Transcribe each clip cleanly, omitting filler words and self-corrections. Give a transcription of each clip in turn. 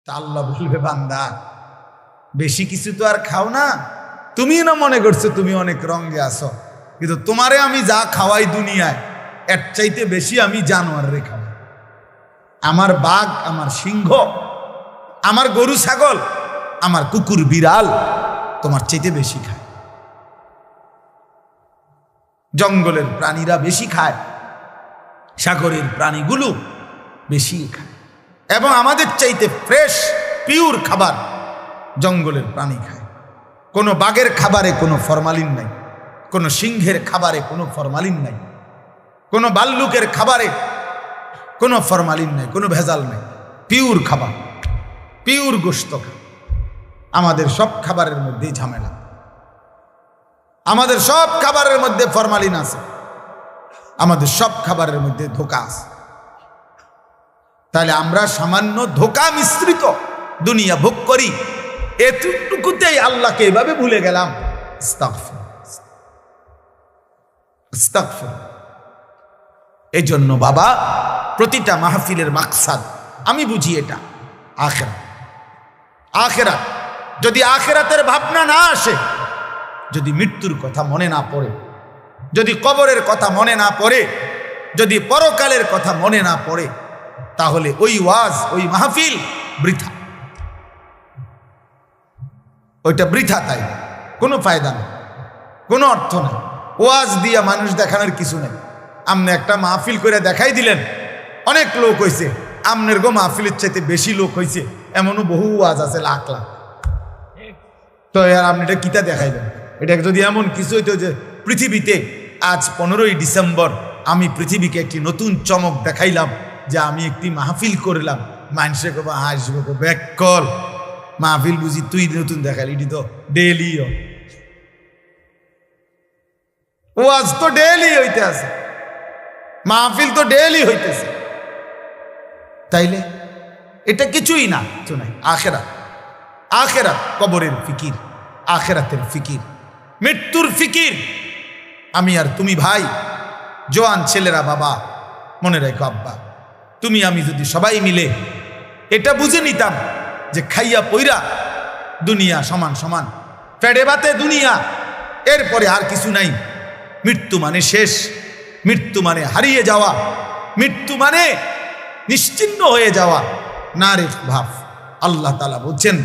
তা আল্লাহ বলবে, বান্দা বেশি কিছু তো আর খাও না, তুমি না মনে করছো তুমি অনেক রঙে আছো, কিন্তু তোমারে আমি যা খাওয়াই দুনিয়ায় এর চাইতে বেশি আমি জানোয়ারে খাওয়াই। আমার বাঘ, আমার সিংহ, আমার গরু ছাগল, আমার কুকুর বিড়াল তোমার চাইতে বেশি খায়। জঙ্গলের প্রাণীরা বেশি খায়, সাগরের প্রাণীগুলো বেশি খায়, এবং আমাদের চাইতে ফ্রেশ পিওর খাবার জঙ্গলের প্রাণী খায়। কোনো বাঘের খাবারে কোনো ফরমালিন নাই, কোনো সিংহের খাবারে কোনো ফরমালিন নাই, কোনো ভাল্লুকের খাবারে কোনো ফরমালিন নাই, কোনো ভেজাল নাই, পিওর খাবার, পিওর গোশত। আমাদের সব খাবারের মধ্যে ঝামেলা, আমাদের সব খাবারের মধ্যে ফরমালিন আছে, আমাদের সব খাবারের মধ্যে ধোঁকা আছে। তাহলে আমরা সামান্য ধোঁকা মিশ্রিত দুনিয়া ভোগ করি, এতটুকুতেই আল্লাহকে এভাবে ভুলে গেলাম। এই জন্য বাবা, প্রতিটা মাহফিলের মাকসাদ আমি বুঝি এটা আখিরাত। আখিরাত যদি আখিরাতের ভাবনা না আসে, যদি মৃত্যুর কথা মনে না পড়ে, যদি কবরের কথা মনে না পড়ে, যদি পরকালের কথা মনে না পড়ে, তাহলে ওই ওয়াজ, ওই মাহফিল বৃথা, ওইটা বৃথা। তাই কোনো ফায়দা নেই, কোনো অর্থ নেই। ওয়াজ দিয়া মানুষ দেখানোর কিছু নেই। আপনি একটা মাহফিল করে দেখাই দিলেন, অনেক লোক হয়েছে, আমনের গো মাহফিলের চাইতে বেশি লোক হয়েছে, এমনও বহু ওয়াজ আছে লাখ লাখ। তো আপনি এটা কিতা দেখাইবেন? এটা যদি এমন কিছু হইতো যে পৃথিবীতে আজ 15ই ডিসেম্বর আমি পৃথিবীকে একটি নতুন চমক দেখাইলাম, যে আমি একটি মাহফিল করলাম, মানুষে কবা হাসবো, ব্যাক কল মাহফিল বুঝি তুই নতুন দেখালি, এটি তো ডেইলি ওয়াজ তো ডেইলি হইতে আছে, মাহফিল তো ডেইলি হইতেছে। তাইলে এটা কিছুই না, কিছু নাই। আখেরাত, আখেরাত, কবরের ফিকির, আখেরাতের ফিকির, মৃত্যুর ফিকির। আমি আর তুমি ভাই, জোয়ান ছেলেরা, বাবা মনে রেখো, আব্বা তুমি আমি যদি সবাই মিলে এটা বুঝে নিতাম যে খাইয়া পইরা দুনিয়া সমান সমান, ফেডে বাতে দুনিয়া, এরপরে আর কিছু নাই। মৃত্যু মানে শেষ, মৃত্যু মানে হারিয়ে যাওয়া, মৃত্যু মানে নিশ্চিহ্ন হয়ে যাওয়া। না রে ভাব, আল্লাহ তাআলা বলছেন,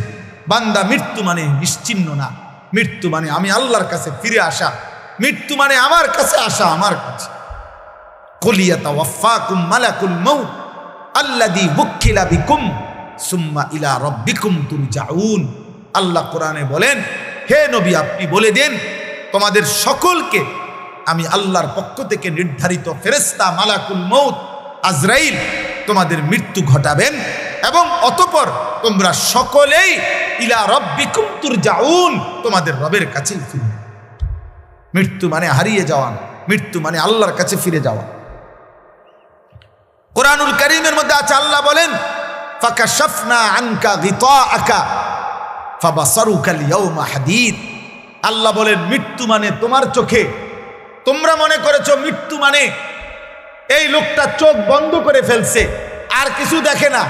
বান্দা মৃত্যু মানে নিশ্চিহ্ন না, মৃত্যু মানে আমি আল্লাহর কাছে ফিরে আসা, মৃত্যু মানে আমার কাছে আসা, আমার কাছে। কুল ইয়াতাওয়াফাকুম মালাকুল মাউত আল্লাযী ওয়াক্কিলা বিকুম সুম্মা ইলা রাব্বিকুম তুরজাউন। আল্লাহ কোরআনে বলেন, হে নবী আপনি বলে দেন, তোমাদের সকলকে আমি আল্লাহর পক্ষ থেকে নির্ধারিত ফেরেশতা মালাকুল মউত আজরাইল তোমাদের মৃত্যু ঘটাবেন, এবং অতঃপর তোমরা সকলেই ইলা রাব্বিকুম তুরজাউন, তোমাদের রবের কাছে ফিরবে। মৃত্যু মানে হারিয়ে যাওয়া, মৃত্যু মানে আল্লাহর কাছে ফিরে যাওয়া। কোরআনুল কারীমের মধ্যে আছে, আল্লাহ বলেন, ফাকাশাফনা আনকা গিতাআকা ফাবাসারুকা আল-ইয়াওমা হাদীদ। আল্লাহ বলেন, মৃত্যু মানে তোমার চোখে, তোমরা মনে করেছো মৃত্যু মানে এই লোকটা চোখ বন্ধ করে ফেলছে, আর কিছু দেখে না।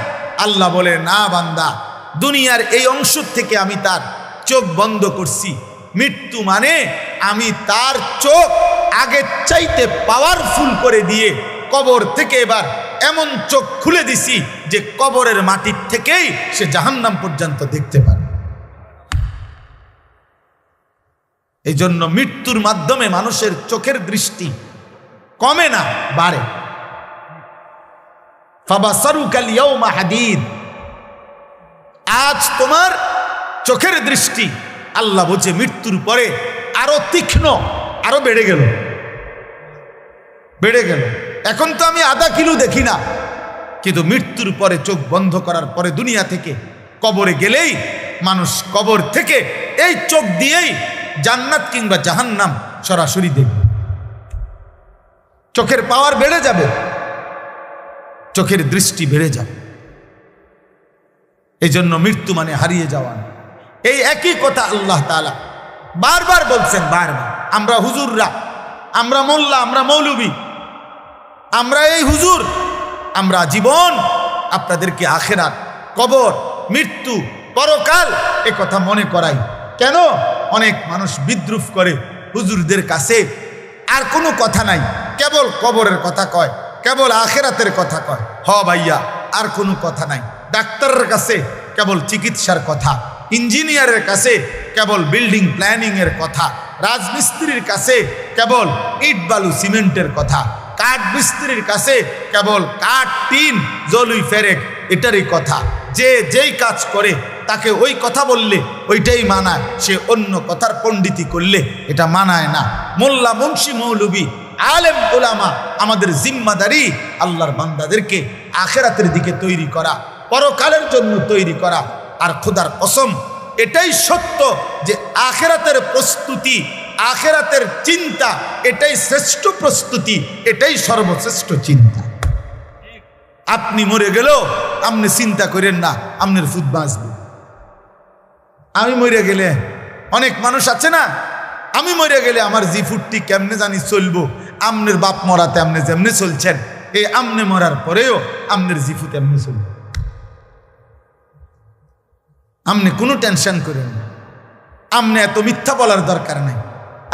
আল্লাহ বলে, না বান্দা, দুনিয়ার এই অংশ থেকে আমি তার চোখ বন্ধ করছি। মৃত্যু মানে আমি তার চোখ আগের চাইতে পাওয়ারফুল করে দিয়ে কবর থেকে এবার এমন চোখ খুলে দিছি যে কবরের মাটির থেকেই সে জাহান্নাম পর্যন্ত দেখতে পারে। এই জন্য মৃত্যুর মাধ্যমে মানুষের চোখের দৃষ্টি কমে না, বাড়ে। ফাবাসারুকা আল-ইয়াওমা হাদীদ, আজ তোমার চোখের দৃষ্টি, আল্লাহ বলছে, মৃত্যুর পরে আরো তীক্ষ্ণ, আরো বেড়ে গেল, বেড়ে গেল। এখন তো আমি আধা কিলো দেখি না, কিন্তু মৃত্যুর পরে চোখ বন্ধ করার পরে দুনিয়া থেকে কবরে গেলেই মানুষ কবর থেকে এই চোখ দিয়েই জান্নাত কিংবা জাহান্নাম সরাসরি দেখবে। চোখের পাওয়ার বেড়ে যাবে, চোখের দৃষ্টি বেড়ে যাবে। এই জন্য মৃত্যু মানে হারিয়ে যাওয়া। এই একই কথা আল্লাহ তাআলা বারবার বলছেন, বারবার। আমরা হুজুররা, আমরা মোল্লা, আমরা মৌলবী, আমরা এই হুজুর, আমরা জীবন আপনাদেরকে আখিরাত, কবর, মৃত্যু, পরকাল, এ কথা মনে করাই। কেন? অনেক মানুষ বিদ্রুপ করে হুজুরদের কাছে, আর কোনো কথা নাই, কেবল কবরের কথা কয়, কেবল আখেরাতের কথা কয়। হ ভাইয়া, আর কোনো কথা নাই। ডাক্তারের কাছে কেবল চিকিৎসার কথা, ইঞ্জিনিয়ারের কাছে কেবল বিল্ডিং প্ল্যানিং এর কথা, রাজমিস্ত্রির কাছে কেবল ইট বালু সিমেন্টের কথা, কাঠ মিস্ত্রির কাছে কেবল কাঠ টিন জলুই ফেরেক এটারই কথা। যে যেই কাজ করে তাকে ওই কথা বললে ওইটাই মানায়, সে অন্য কথার পণ্ডিতি করলে এটা মানায় না। মোল্লা, মুন্সি, মৌলবি, আলেম, ওলামা, আমাদের জিম্মাদারি আল্লাহর বান্দাদেরকে আখেরাতের দিকে তৈরি করা, পরকালের জন্য তৈরি করা। আর খোদার কসম, এটাই সত্য যে আখেরাতের প্রস্তুতি, আখেরাতের চিন্তা, এটাই শ্রেষ্ঠ প্রস্তুতি, এটাই সর্বশ্রেষ্ঠ চিন্তা। আপনি মরে গেলেও আপনি চিন্তা করেন না আপনার ফুট বাঁচবে। আমি মরে গেলে, অনেক মানুষ আছে না, আমি মরে গেলে আমার জি ফুটটি কেমনে জানি চলবো। আমনের বাপ মরাতে আপনি যেমনি চলছেন, এই আমনে মরার পরেও আমনের জি ফুট এমনি চলবে। আপনি কোনো টেনশন করেন না। আপনি এত মিথ্যা বলার দরকার নাই।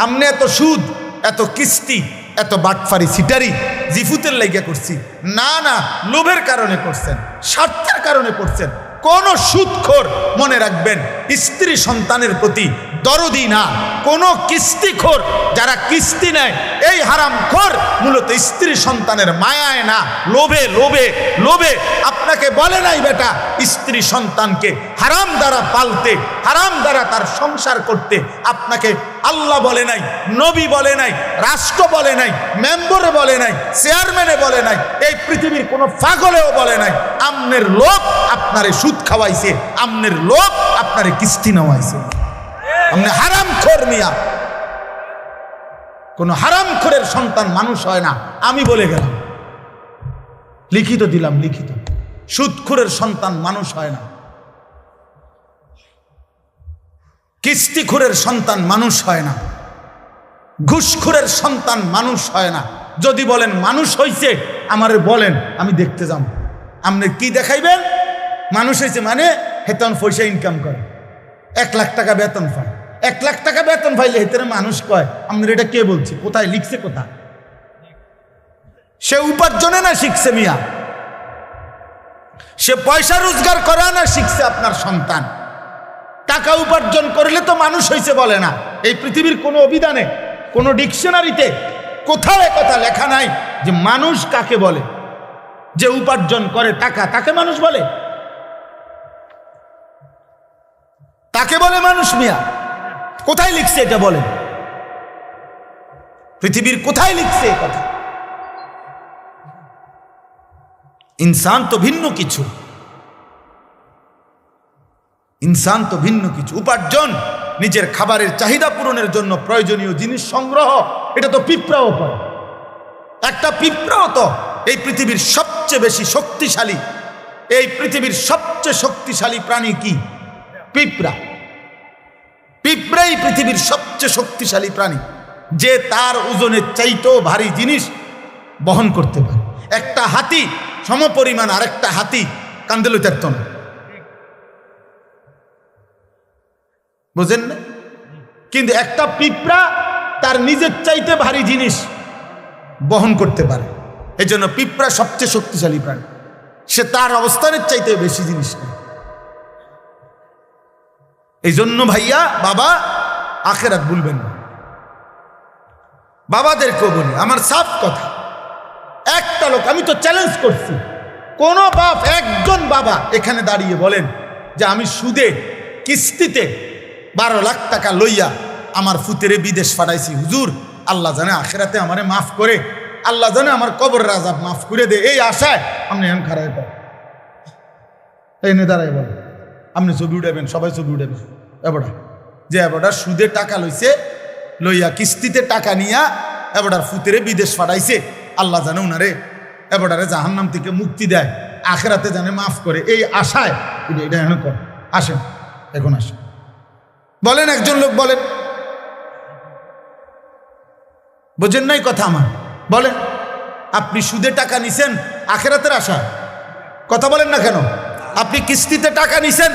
আপনি এত সুদ, এত কিস্তি, এত বাটফারি সিটারি জিফুতের লাইগা করছি না, না, লোভের কারণে করছেন, স্বার্থের কারণে করছেন। কোন সুদখোর মনে রাখবেন স্ত্রী সন্তানের প্রতি দরদি না। কোন কিস্তিখোর যারা কিস্তি নেয়, এই হারামখোর মূলত স্ত্রী সন্তানের মায়ায় না, লোভে লোভে লোভে। আপনাকে বলে নাই বেটা স্ত্রী সন্তানকে হারাম দ্বারা পালতে, হারাম দ্বারা তার সংসার করতে। আপনাকে আল্লাহ বলে নাই, নবী বলে নাই, রাষ্ট্র বলে নাই, মেম্বরে বলে নাই, চেয়ারম্যানে বলে নাই, এই পৃথিবীর কোনো পাগলেও বলে নাই। আমনের লোক আপনারে সুদ খাওয়াইছে, আমনের লোক আপনারে কিস্তি নেওয়াইছে। আপনি হারামখোর মিয়া। কোন হারামখোরের সন্তান মানুষ হয় না, আমি বলে গেলাম, লিখিত দিলাম, লিখিত। সুদখোরের সন্তান মানুষ হয় না, কিস্তিখোরের সন্তান মানুষ হয় না, ঘুষখোরের সন্তান মানুষ হয় না। যদি বলেন মানুষ হইছে, আমারে বলেন, আমি দেখতে যাব। আপনি কি দেখাইবেন? মানুষ হয়েছে মানে হেতন পয়সা ইনকাম করে, 1 লাখ টাকা বেতন পায়। 1 লাখ টাকা বেতন পাইলে হেতরে মানুষ কয়। আপনার এটা কে বলছে? কোথায় লিখছে? কোথায়? সে উপার্জনে না শিখছে মিয়া, সে পয়সা রোজগার করা না শিখছে আপনার সন্তান। টাকা উপার্জন করলে তো মানুষ হয়েছে বলে না। এই পৃথিবীর কোনো অভিধানে, কোনো ডিকশনারিতে কোথাও কথা লেখা নাই যে মানুষ কাকে বলে। যে উপার্জন করে টাকা, তাকে মানুষ বলে? তাকে বলে মানুষ মিয়া? কোথায় লিখছে এটা বলে? পৃথিবীর কোথায় লিখছে এই কথা? ইনসান তো ভিন্ন কিছু, ইনসান তো ভিন্ন কিছু। উপার্জন, নিজের খাবারের চাহিদা পূরণের জন্য প্রয়োজনীয় জিনিস সংগ্রহ, এটা তো পিঁপড়াও করে। একটা পিঁপড়াও তো এই পৃথিবীর সবচেয়ে বেশি শক্তিশালী, এই পৃথিবীর সবচেয়ে শক্তিশালী প্রাণী কি? পিঁপড়া। পিঁপড়াই পৃথিবীর সবচেয়ে শক্তিশালী প্রাণী, যে তার ওজনের চাইতেও ভারী জিনিস বহন করতে পারে। একটা হাতি সমপরিমাণ আরেকটা হাতি কান্দে লইতে পারত না, বুঝেন না? কিন্তু একটা পিঁপড়া তার নিজের চাইতে ভারী জিনিস বহন করতে পারে। এই জন্য পিঁপড়া সবচেয়ে শক্তিশালী প্রাণী। সে তার অবস্থানের চাইতে বেশি জিনিস নেয়। এই জন্য ভাইয়া, বাবা, আখেরাত ভুলবেন না। বাবাদেরকেও বলি, আমার সাফ কথা, একটা লোক, আমি তো চ্যালেঞ্জ করছি, কোন বাপ, একজন বাবা এখানে দাঁড়িয়ে বলেন যে আমি সুদে কিস্তিতে 12 লাখ টাকা লইয়া আমার ফুতেরে বিদেশ পাঠাইছি, হুজুর আল্লাহ জানে আখেরাতে আমারে মাফ করে, আল্লাহ জানে আমার কবরের আযাব মাফ করে দে, এই আশায় আপনি এখন খারাপ করেন। এই নে দাঁড়াই বলেন, আপনি ছবি উঠাবেন, সবাই ছবি উঠাবেন। এবারটা যে এবারটার সুদে টাকা লইছে, লইয়া কিস্তিতে টাকা নিয়া এবারটার ফুতেরে বিদেশ পাঠাইছে, আল্লাহ জানে উনারে এবারটারে জাহান্নাম থেকে মুক্তি দেয়, আখেরাতে জানে মাফ করে, এই আশায় এটা এখন কর। আসেন, এখন আসেন, বলেন, একজন লোক বলেন, বোঝেন নাই কথা আমার? বলেন, আপনি সুদে টাকা নিছেন আখেরাতের আশায়? কথা বলেন না কেন? আপনি কিস্তিতে টাকা নিছেন,